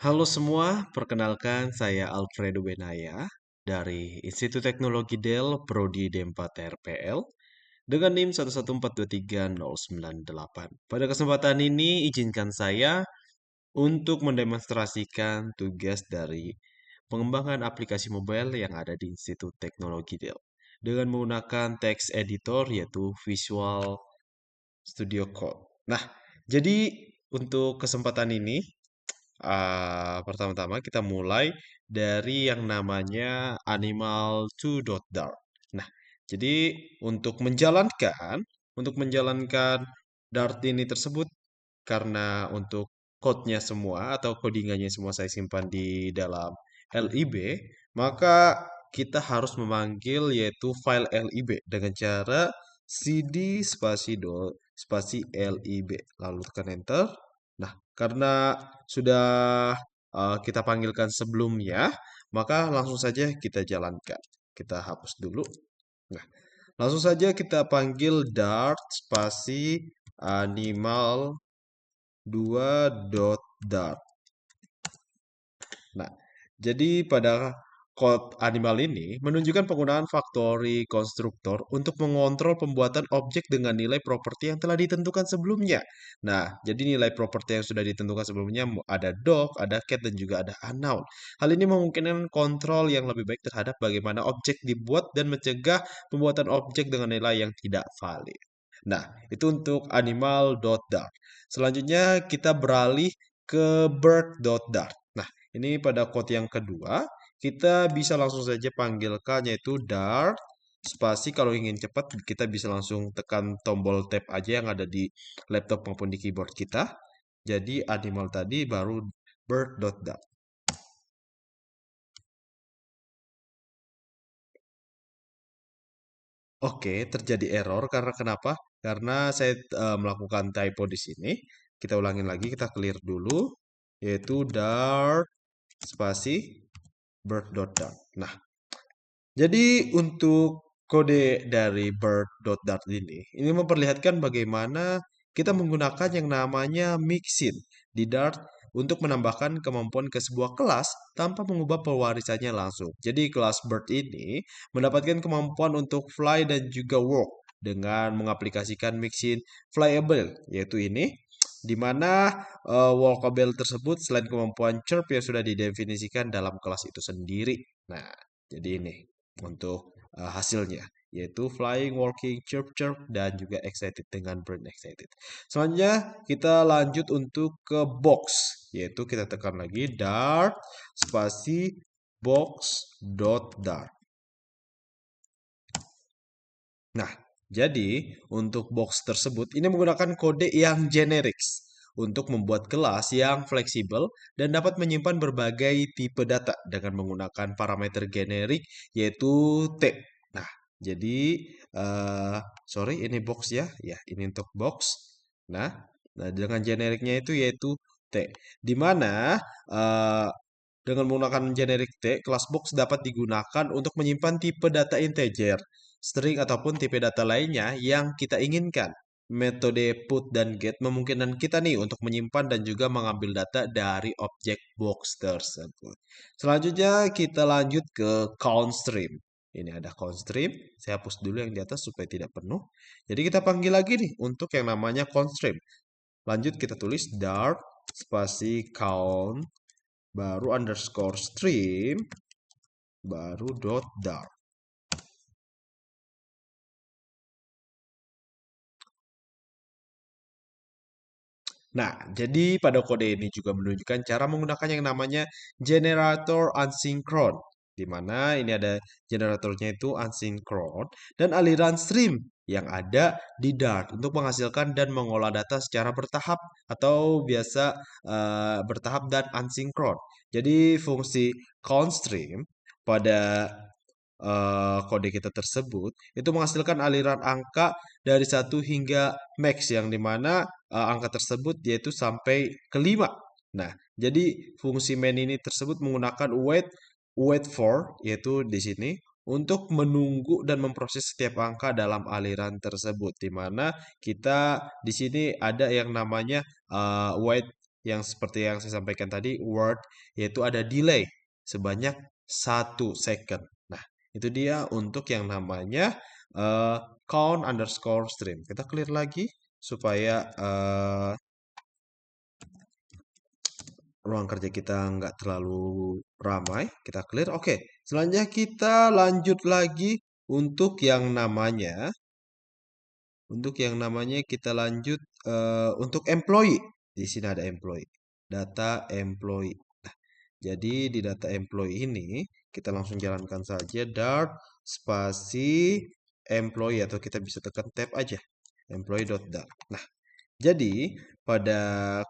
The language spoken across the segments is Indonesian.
Halo semua, perkenalkan saya Alfredo Benaya dari Institut Teknologi Dell Prodi D4 RPL dengan NIM 114230998. Pada kesempatan ini izinkan saya untuk mendemonstrasikan tugas dari pengembangan aplikasi mobile yang ada di Institut Teknologi Dell dengan menggunakan text editor yaitu Visual Studio Code. Nah, jadi untuk kesempatan ini pertama-tama kita mulai dari yang namanya Animal2.Dart. Nah, jadi untuk menjalankan Dart ini tersebut karena untuk code-nya semua atau codingannya semua saya simpan di dalam lib, maka kita harus memanggil yaitu file lib dengan cara cd spasi spasi lib lalu tekan enter. Nah, karena sudah kita panggilkan sebelumnya, maka langsung saja kita jalankan. Kita hapus dulu. Nah, langsung saja kita panggil dart spasi animal 2.dart. Nah, jadi pada code animal ini menunjukkan penggunaan factory constructor untuk mengontrol pembuatan objek dengan nilai properti yang telah ditentukan sebelumnya. Nah, jadi nilai properti yang sudah ditentukan sebelumnya ada dog, ada cat, dan juga ada unknown. Hal ini memungkinkan kontrol yang lebih baik terhadap bagaimana objek dibuat dan mencegah pembuatan objek dengan nilai yang tidak valid. Nah, itu untuk animal.dart. Selanjutnya kita beralih ke bird.dart. Nah, ini pada quote yang kedua, kita bisa langsung saja panggilkan yaitu dart spasi kalau ingin cepat kita bisa langsung tekan tombol tab aja yang ada di laptop maupun di keyboard kita. Jadi animal tadi baru bird.dart. Oke, terjadi error karena kenapa? Karena saya melakukan typo di sini. Kita ulangin lagi, kita clear dulu yaitu dart spasi bird.dart. Nah, jadi untuk kode dari bird.dart ini memperlihatkan bagaimana kita menggunakan yang namanya mixin di Dart untuk menambahkan kemampuan ke sebuah kelas tanpa mengubah pewarisannya langsung. Jadi kelas bird ini mendapatkan kemampuan untuk fly dan juga walk dengan mengaplikasikan mixin flyable, yaitu ini di mana walkable tersebut selain kemampuan chirp yang sudah didefinisikan dalam kelas itu sendiri. Nah, jadi ini untuk hasilnya yaitu flying, walking, chirp chirp dan juga excited dengan burn excited. Selanjutnya kita lanjut untuk ke box yaitu kita tekan lagi dart spasi box dot dart. Nah, jadi untuk box tersebut ini menggunakan kode yang generics untuk membuat kelas yang fleksibel dan dapat menyimpan berbagai tipe data dengan menggunakan parameter generik yaitu T. Nah, jadi eh sorry ini box ya. Ya, ini untuk box. Nah, dengan generiknya itu yaitu T. Di mana eh, dengan menggunakan generic T, kelas box dapat digunakan untuk menyimpan tipe data integer, string ataupun tipe data lainnya yang kita inginkan. Metode put dan get memungkinkan kita nih untuk menyimpan dan juga mengambil data dari objek box tersebut. Selanjutnya kita lanjut ke count stream. Ini ada count stream. Saya hapus dulu yang di atas supaya tidak penuh. Jadi kita panggil lagi nih untuk yang namanya count stream. Lanjut kita tulis dart spasi count baru underscore stream baru dot dart. Nah, jadi pada kode ini juga menunjukkan cara menggunakan yang namanya generator asynchron, di mana ini ada generatornya itu asynchron dan aliran stream yang ada di Dart untuk menghasilkan dan mengolah data secara bertahap atau biasa bertahap dan asynchron. Jadi fungsi count stream pada kode kita tersebut itu menghasilkan aliran angka dari satu hingga max yang dimana angka tersebut yaitu sampai ke 5. Nah, jadi fungsi main ini tersebut menggunakan wait for yaitu di sini untuk menunggu dan memproses setiap angka dalam aliran tersebut di mana kita di sini ada yang namanya wait yang seperti yang saya sampaikan tadi, word, yaitu ada delay sebanyak 1 second. Nah, itu dia untuk yang namanya eh, count underscore stream. Kita clear lagi supaya ruang kerja kita nggak terlalu ramai. Kita clear. Oke, selanjutnya kita lanjut lagi untuk yang namanya kita lanjut untuk employee. Di sini ada employee. Data employee. Nah, jadi di data employee ini kita langsung jalankan saja dart spasi employee atau kita bisa tekan tab aja. Employee.dart. Nah, jadi pada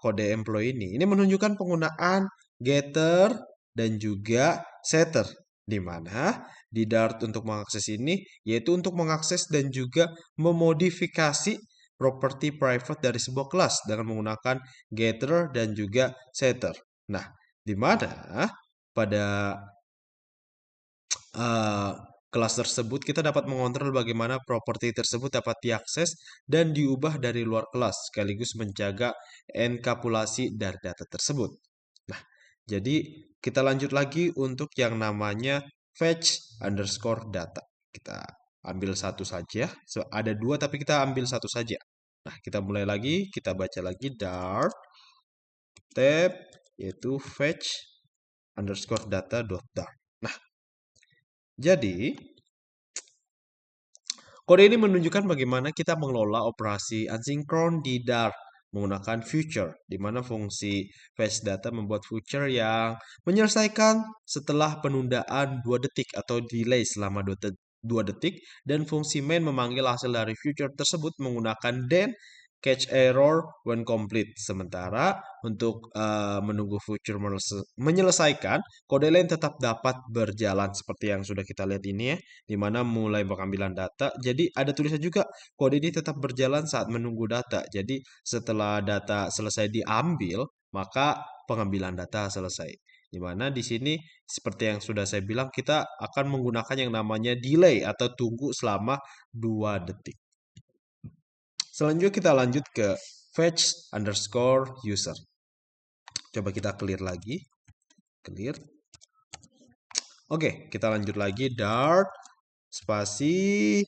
kode employee ini menunjukkan penggunaan getter dan juga setter, di mana di Dart untuk mengakses ini yaitu untuk mengakses dan juga memodifikasi properti private dari sebuah kelas dengan menggunakan getter dan juga setter. Nah, di mana pada eh, kelas tersebut kita dapat mengontrol bagaimana properti tersebut dapat diakses dan diubah dari luar kelas sekaligus menjaga enkapsulasi dari data tersebut. Nah, jadi kita lanjut lagi untuk yang namanya fetch underscore data. Kita ambil satu saja. So, ada dua tapi kita ambil satu saja. Nah, kita mulai lagi, kita baca lagi dart tab yaitu fetch underscore data dot dart. Nah, jadi kode ini menunjukkan bagaimana kita mengelola operasi asinkron di Dart menggunakan future, di mana fungsi fetch data membuat future yang menyelesaikan setelah penundaan 2 detik atau delay selama 2 detik, dan fungsi main memanggil hasil dari future tersebut menggunakan then catch error when complete. Sementara untuk menunggu future menyelesaikan, kode lain tetap dapat berjalan seperti yang sudah kita lihat ini ya, di mana mulai pengambilan data. Jadi ada tulisan juga kode ini tetap berjalan saat menunggu data. Jadi setelah data selesai diambil, maka pengambilan data selesai. Di mana di sini seperti yang sudah saya bilang kita akan menggunakan yang namanya delay atau tunggu selama 2 detik. Selanjutnya kita lanjut ke fetch underscore user. Coba kita clear lagi. Clear. Oke, kita lanjut lagi dart spasi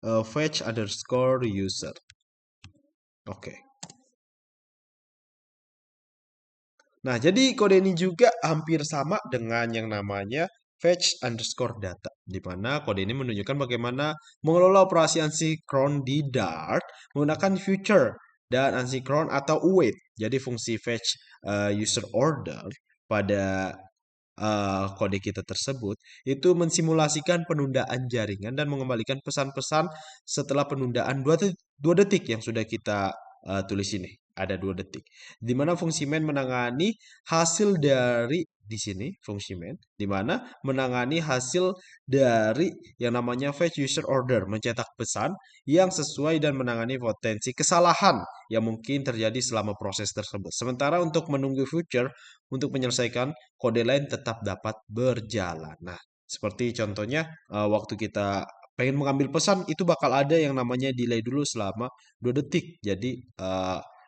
fetch underscore user. Oke. Nah, jadi kode ini juga hampir sama dengan yang namanya fetch underscore data, di mana kode ini menunjukkan bagaimana mengelola operasi asinkron di Dart menggunakan future dan asinkron atau await. Jadi fungsi fetch user order pada kode kita tersebut itu mensimulasikan penundaan jaringan dan mengembalikan pesan-pesan setelah penundaan 2 detik yang sudah kita tulis ini. Ada 2 detik. Di mana fungsi main menangani hasil dari di sini fungsi main di mana menangani hasil dari yang namanya fetch user order, mencetak pesan yang sesuai dan menangani potensi kesalahan yang mungkin terjadi selama proses tersebut. Sementara untuk menunggu future untuk menyelesaikan kode lain tetap dapat berjalan. Nah, seperti contohnya waktu kita pengen mengambil pesan itu bakal ada yang namanya delay dulu selama 2 detik. Jadi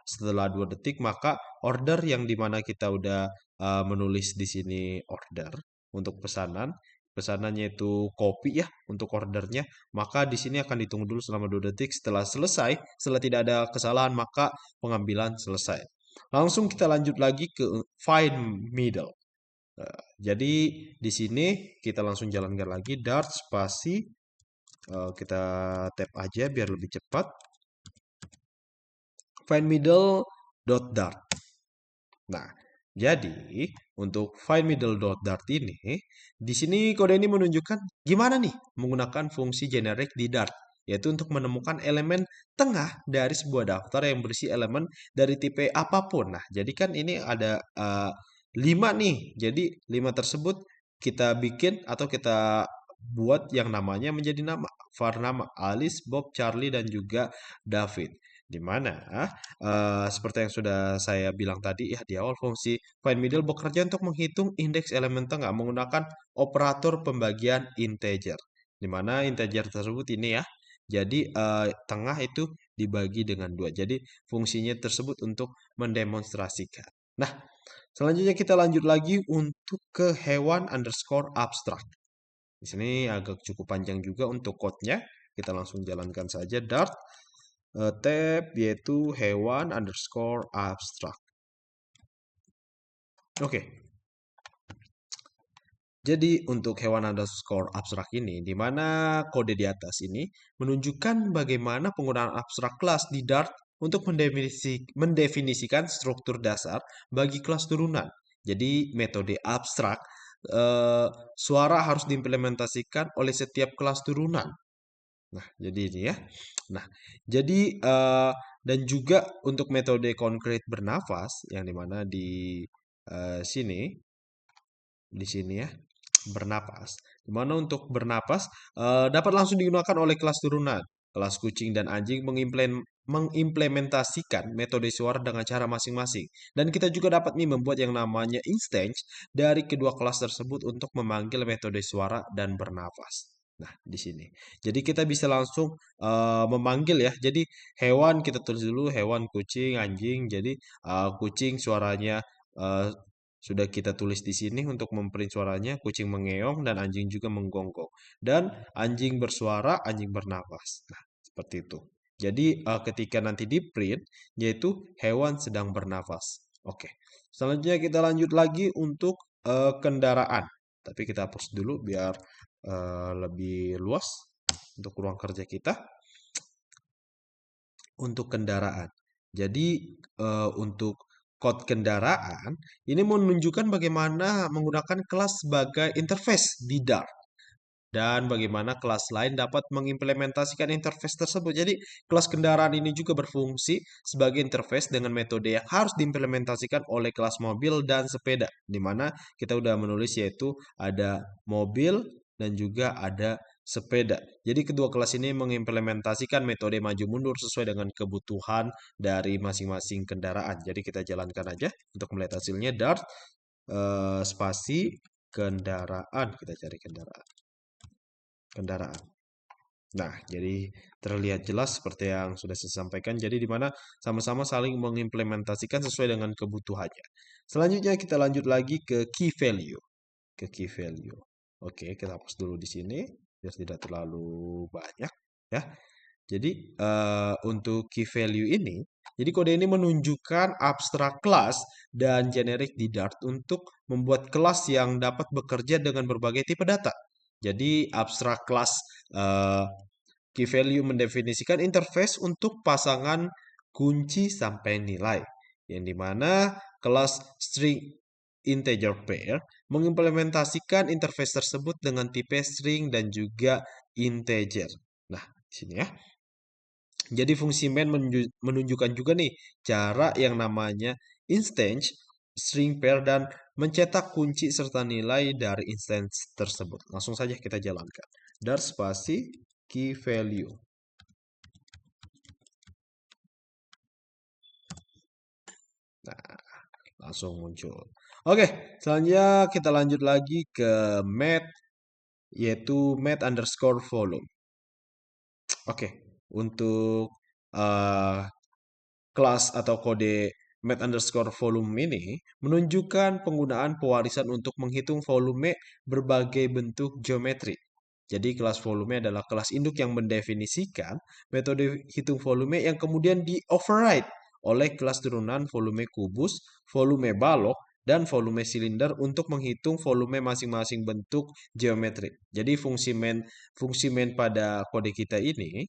setelah 2 detik maka order yang dimana kita udah menulis di sini order untuk pesanan, pesanannya itu kopi ya untuk ordernya, maka di sini akan ditunggu dulu selama 2 detik. Setelah selesai, setelah tidak ada kesalahan maka pengambilan selesai. Langsung kita lanjut lagi ke find middle. Jadi di sini kita langsung jalankan lagi dart spasi kita tap aja biar lebih cepat. Find middle dot dart. Nah, jadi untuk find middle dot dart ini, di sini kode ini menunjukkan gimana nih menggunakan fungsi generic di Dart, yaitu untuk menemukan elemen tengah dari sebuah daftar yang berisi elemen dari tipe apapun. Nah, jadi kan ini ada 5 nih. Jadi 5 tersebut kita bikin atau kita buat yang namanya menjadi nama. Var nama Alice, Bob, Charlie, dan juga David. Di mana seperti yang sudah saya bilang tadi ya di awal, fungsi find middle bekerja untuk menghitung indeks elemen tengah menggunakan operator pembagian integer. Di mana integer tersebut ini ya. Jadi tengah itu dibagi dengan 2. Jadi fungsinya tersebut untuk mendemonstrasikan. Nah, selanjutnya kita lanjut lagi untuk ke hewan underscore abstract. Di sini agak cukup panjang juga untuk code-nya. Kita langsung jalankan saja Dart tab yaitu hewan underscore abstract. Oke, jadi untuk hewan underscore abstrak ini, di mana kode di atas ini menunjukkan bagaimana penggunaan abstrak kelas di Dart untuk mendefinisikan struktur dasar bagi kelas turunan. Jadi metode abstrak suara harus diimplementasikan oleh setiap kelas turunan. Nah, jadi ini ya. Nah, jadi dan juga untuk metode konkret bernafas yang dimana sini di sini ya bernapas. Dimana untuk bernapas dapat langsung digunakan oleh kelas turunan. Kelas kucing dan anjing mengimplementasikan metode suara dengan cara masing-masing. Dan kita juga dapat nih membuat yang namanya instance dari kedua kelas tersebut untuk memanggil metode suara dan bernapas. Nah, di sini. Jadi kita bisa langsung memanggil ya. Jadi hewan kita tulis dulu hewan kucing, anjing. Jadi kucing suaranya eh, sudah kita tulis di sini untuk memprint suaranya, kucing mengeong dan anjing juga menggonggong. Dan anjing bersuara, anjing bernapas. Nah, seperti itu. Jadi ketika nanti di print, yaitu hewan sedang bernafas. Oke. Selanjutnya kita lanjut lagi untuk kendaraan. Tapi kita hapus dulu biar lebih luas untuk ruang kerja kita. Untuk kendaraan. Jadi untuk kode kendaraan ini menunjukkan bagaimana menggunakan kelas sebagai interface di Dart dan bagaimana kelas lain dapat mengimplementasikan interface tersebut. Jadi kelas kendaraan ini juga berfungsi sebagai interface dengan metode yang harus diimplementasikan oleh kelas mobil dan sepeda, di mana kita udah menulis yaitu ada mobil dan juga ada sepeda. Jadi kedua kelas ini mengimplementasikan metode maju mundur sesuai dengan kebutuhan dari masing-masing kendaraan. Jadi kita jalankan aja untuk melihat hasilnya Dart spasi kendaraan, kita cari kendaraan. Nah, jadi terlihat jelas seperti yang sudah saya sampaikan. Jadi di mana sama-sama saling mengimplementasikan sesuai dengan kebutuhannya. Selanjutnya kita lanjut lagi ke key value. Ke key value. Oke, kita hapus dulu di sini biar tidak terlalu banyak ya. Jadi untuk key value ini, jadi kode ini menunjukkan abstrak kelas dan generik di Dart untuk membuat kelas yang dapat bekerja dengan berbagai tipe data. Jadi abstrak kelas eh, key value mendefinisikan interface untuk pasangan kunci sampai nilai, yang dimana kelas string integer pair mengimplementasikan interface tersebut dengan tipe string dan juga integer. Nah, di sini ya. Jadi fungsi main menunjukkan juga nih cara yang namanya instance, string pair, dan mencetak kunci serta nilai dari instance tersebut. Langsung saja kita jalankan. Dar spasi key value. Nah, langsung muncul. Oke, selanjutnya kita lanjut lagi ke math, yaitu math underscore volume. Oke, untuk uh, kelas atau kode math underscore volume ini menunjukkan penggunaan pewarisan untuk menghitung volume berbagai bentuk geometri. Jadi kelas volume adalah kelas induk yang mendefinisikan metode hitung volume yang kemudian di-override oleh kelas turunan volume kubus, volume balok, dan volume silinder untuk menghitung volume masing-masing bentuk geometri. Jadi fungsi main pada kode kita ini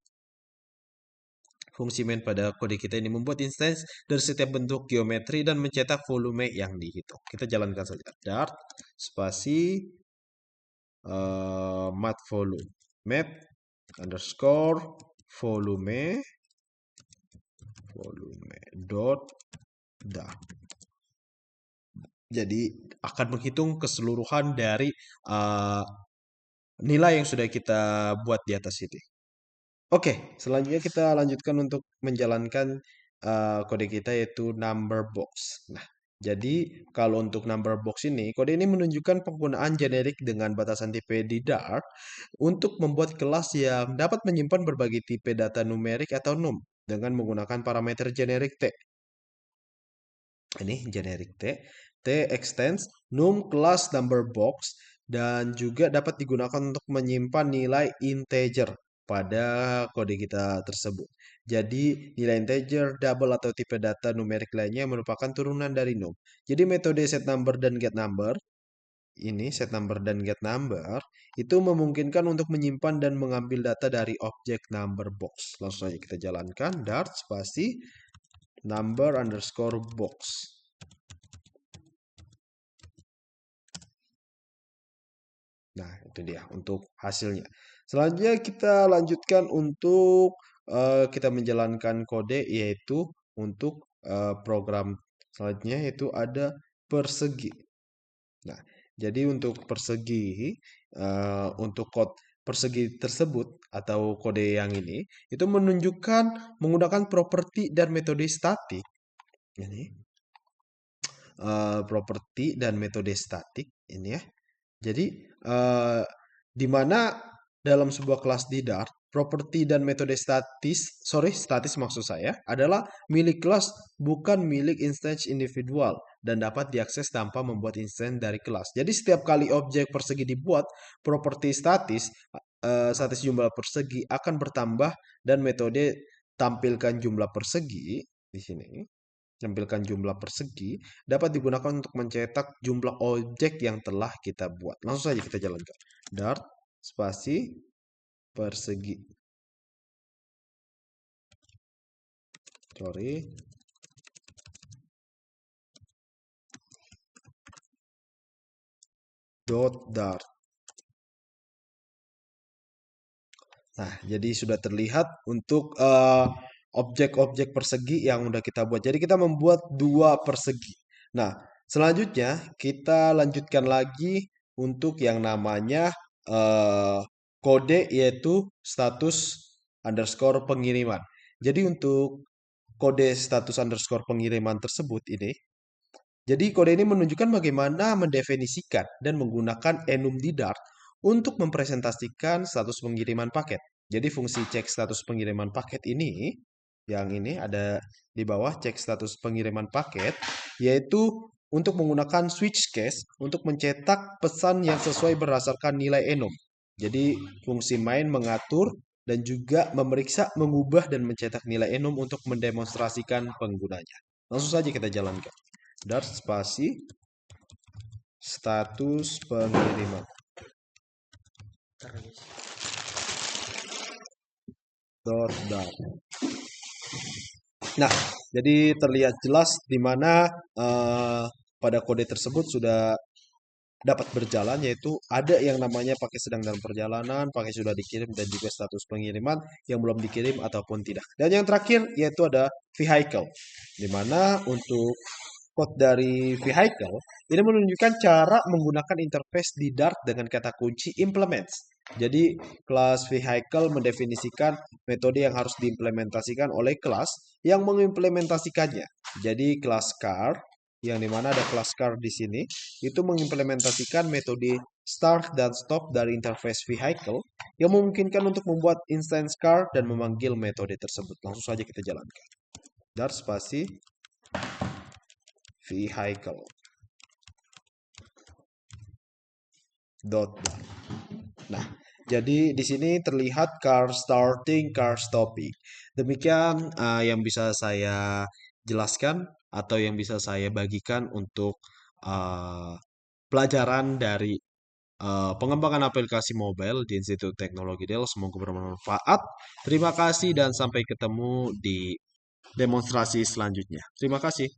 Fungsi main pada kode kita ini membuat instance dari setiap bentuk geometri dan mencetak volume yang dihitung. Kita jalankan saja. Dart spasi mat volume. Math underscore volume dot dart. Jadi akan menghitung keseluruhan dari nilai yang sudah kita buat di atas ini. Oke, selanjutnya kita lanjutkan untuk menjalankan kode kita yaitu number box. Nah, jadi kalau untuk number box ini, kode ini menunjukkan penggunaan generik dengan batasan tipe di Dart untuk membuat kelas yang dapat menyimpan berbagai tipe data numerik atau num dengan menggunakan parameter generik T. Ini generic T. T extends num class number box dan juga dapat digunakan untuk menyimpan nilai integer pada kode kita tersebut. Jadi nilai integer, double atau tipe data numerik lainnya merupakan turunan dari num. Jadi metode setNumber dan getNumber ini setNumber dan getNumber itu memungkinkan untuk menyimpan dan mengambil data dari objek number box. Langsung saja kita jalankan dart spasi number underscore box. Nah, itu dia untuk hasilnya. Selanjutnya kita lanjutkan untuk kita menjalankan kode yaitu untuk program selanjutnya yaitu ada persegi. Nah, jadi untuk persegi untuk kode persegi tersebut atau kode yang ini itu menunjukkan menggunakan properti dan metode statik. Ini properti dan metode statik ini ya. Jadi, di mana dalam sebuah kelas di Dart, properti dan metode statis maksud saya, adalah milik kelas bukan milik instance individual dan dapat diakses tanpa membuat instance dari kelas. Jadi setiap kali objek persegi dibuat, properti statis jumlah persegi akan bertambah dan metode tampilkan jumlah persegi di sini tampilkan jumlah persegi dapat digunakan untuk mencetak jumlah objek yang telah kita buat. Langsung saja kita jalankan. Dart spasi persegi. Sorry. Dart. Nah, jadi sudah terlihat untuk objek-objek persegi yang udah kita buat. Jadi kita membuat dua persegi. Nah, selanjutnya kita lanjutkan lagi untuk yang namanya kode yaitu status underscore pengiriman. Jadi untuk kode status underscore pengiriman tersebut ini, jadi kode ini menunjukkan bagaimana mendefinisikan dan menggunakan enum di Dart untuk mempresentasikan status pengiriman paket. Jadi fungsi cek status pengiriman paket ini, yang ini ada di bawah cek status pengiriman paket, yaitu untuk menggunakan switch case untuk mencetak pesan yang sesuai berdasarkan nilai enum. Jadi fungsi main mengatur dan juga memeriksa, mengubah dan mencetak nilai enum untuk mendemonstrasikan penggunanya. Langsung saja kita jalankan. Dart spasi status pengiriman. Dart. Nah, jadi terlihat jelas di mana pada kode tersebut sudah dapat berjalan, yaitu ada yang namanya pakai sedang dalam perjalanan, pakai sudah dikirim, dan juga status pengiriman yang belum dikirim ataupun tidak. Dan yang terakhir yaitu ada vehicle, di mana untuk code dari vehicle ini menunjukkan cara menggunakan interface di Dart dengan kata kunci implements. Jadi kelas vehicle mendefinisikan metode yang harus diimplementasikan oleh kelas yang mengimplementasikannya. Jadi kelas car yang dimana ada kelas car di sini itu mengimplementasikan metode start dan stop dari interface vehicle yang memungkinkan untuk membuat instance car dan memanggil metode tersebut. Langsung saja kita jalankan. Dart spasi vehicle dot. Nah, jadi di sini terlihat car starting, car stopping. Demikian yang bisa saya jelaskan atau yang bisa saya bagikan untuk pelajaran dari pengembangan aplikasi mobile di Institut Teknologi Dell. Semoga bermanfaat. Terima kasih dan sampai ketemu di demonstrasi selanjutnya. Terima kasih.